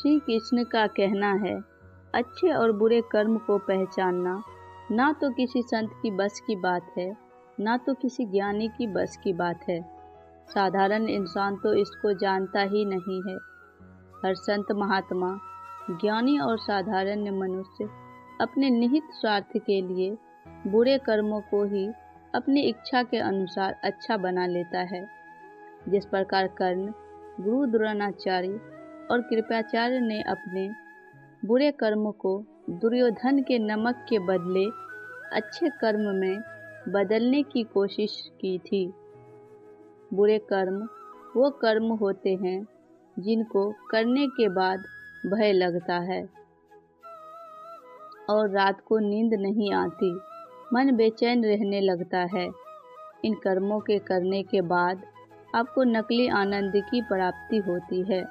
श्री कृष्ण का कहना है, अच्छे और बुरे कर्म को पहचानना ना तो किसी संत की बस की बात है, ना तो किसी ज्ञानी की बस की बात है। साधारण इंसान तो इसको जानता ही नहीं है। हर संत महात्मा, ज्ञानी और साधारण मनुष्य अपने निहित स्वार्थ के लिए बुरे कर्मों को ही अपनी इच्छा के अनुसार अच्छा बना लेता है। जिस प्रकार कर्ण, गुरु द्रोणाचार्य और कृपाचार्य ने अपने बुरे कर्म को दुर्योधन के नमक के बदले अच्छे कर्म में बदलने की कोशिश की थी। बुरे कर्म वो कर्म होते हैं जिनको करने के बाद भय लगता है और रात को नींद नहीं आती, मन बेचैन रहने लगता है। इन कर्मों के करने के बाद आपको नकली आनंद की प्राप्ति होती है,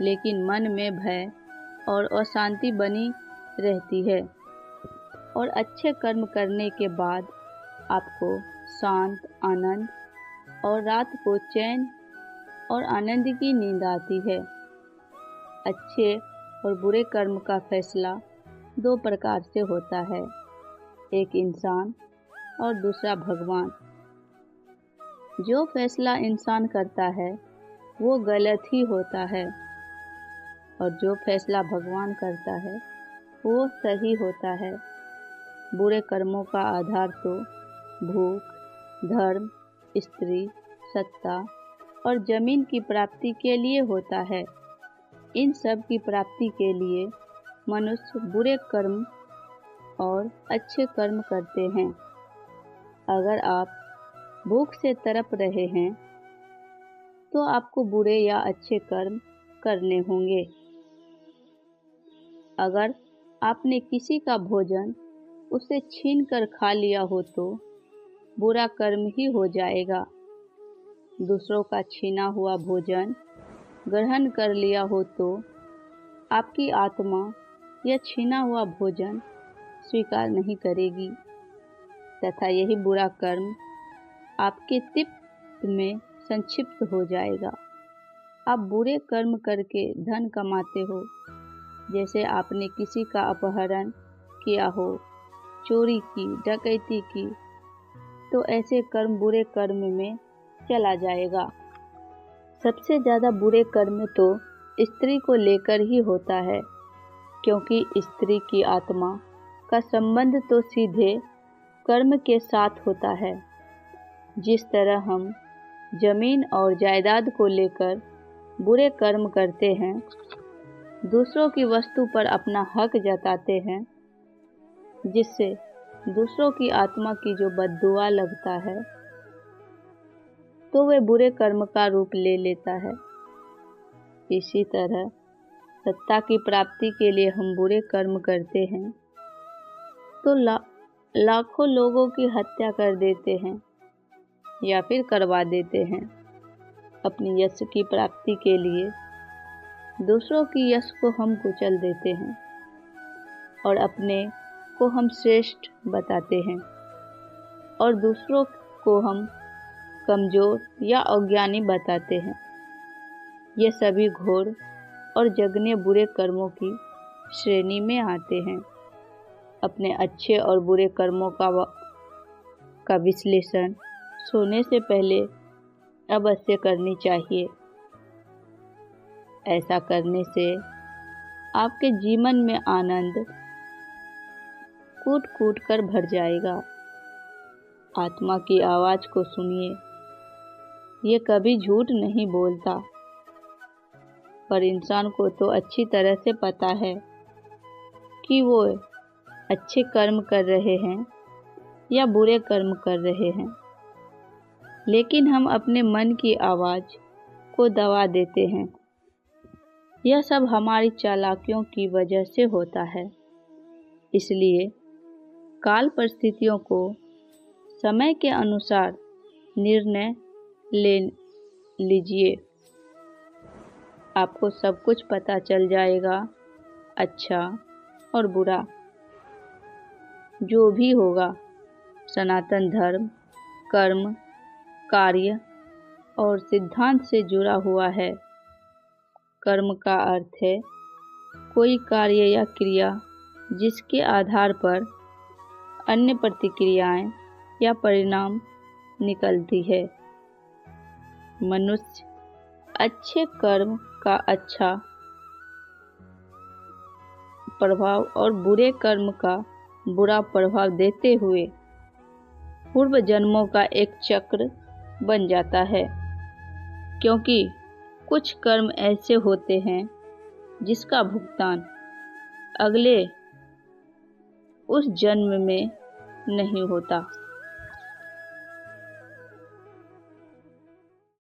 लेकिन मन में भय और अशांति बनी रहती है। और अच्छे कर्म करने के बाद आपको शांत, आनंद और रात को चैन और आनंद की नींद आती है। अच्छे और बुरे कर्म का फैसला दो प्रकार से होता है, एक इंसान और दूसरा भगवान। जो फैसला इंसान करता है वो गलत ही होता है और जो फैसला भगवान करता है वो सही होता है। बुरे कर्मों का आधार तो भूख, धर्म, स्त्री, सत्ता और जमीन की प्राप्ति के लिए होता है। इन सब की प्राप्ति के लिए मनुष्य बुरे कर्म और अच्छे कर्म करते हैं। अगर आप भूख से तड़प रहे हैं तो आपको बुरे या अच्छे कर्म करने होंगे। अगर आपने किसी का भोजन उसे छीन कर खा लिया हो तो बुरा कर्म ही हो जाएगा। दूसरों का छीना हुआ भोजन ग्रहण कर लिया हो तो आपकी आत्मा यह छीना हुआ भोजन स्वीकार नहीं करेगी तथा यही बुरा कर्म आपके चित्त में संक्षिप्त हो जाएगा। आप बुरे कर्म करके धन कमाते हो, जैसे आपने किसी का अपहरण किया हो, चोरी की, डकैती की, तो ऐसे कर्म बुरे कर्म में चला जाएगा। सबसे ज़्यादा बुरे कर्म तो स्त्री को लेकर ही होता है, क्योंकि स्त्री की आत्मा का संबंध तो सीधे कर्म के साथ होता है। जिस तरह हम जमीन और जायदाद को लेकर बुरे कर्म करते हैं, दूसरों की वस्तु पर अपना हक जताते हैं, जिससे दूसरों की आत्मा की जो बद्दुआ लगता है तो वह बुरे कर्म का रूप ले लेता है। इसी तरह सत्ता की प्राप्ति के लिए हम बुरे कर्म करते हैं तो लाखों लोगों की हत्या कर देते हैं या फिर करवा देते हैं। अपनी यश की प्राप्ति के लिए दूसरों की यश को हम कुचल देते हैं और अपने को हम श्रेष्ठ बताते हैं और दूसरों को हम कमज़ोर या अज्ञानी बताते हैं। ये सभी घोर और जघन्य बुरे कर्मों की श्रेणी में आते हैं। अपने अच्छे और बुरे कर्मों का विश्लेषण सोने से पहले अवश्य करनी चाहिए। ऐसा करने से आपके जीवन में आनंद कूट कूट कर भर जाएगा। आत्मा की आवाज़ को सुनिए, ये कभी झूठ नहीं बोलता। पर इंसान को तो अच्छी तरह से पता है कि वो अच्छे कर्म कर रहे हैं या बुरे कर्म कर रहे हैं, लेकिन हम अपने मन की आवाज़ को दबा देते हैं। यह सब हमारी चालाकियों की वजह से होता है। इसलिए काल परिस्थितियों को समय के अनुसार निर्णय ले लीजिए। आपको सब कुछ पता चल जाएगा, अच्छा और बुरा जो भी होगा। सनातन धर्म कर्म, कार्य और सिद्धांत से जुड़ा हुआ है। कर्म का अर्थ है कोई कार्य या क्रिया जिसके आधार पर अन्य प्रतिक्रियाएं या परिणाम निकलती है। मनुष्य अच्छे कर्म का अच्छा प्रभाव और बुरे कर्म का बुरा प्रभाव देते हुए पूर्व जन्मों का एक चक्र बन जाता है, क्योंकि कुछ कर्म ऐसे होते हैं जिसका भुगतान अगले उस जन्म में नहीं होता।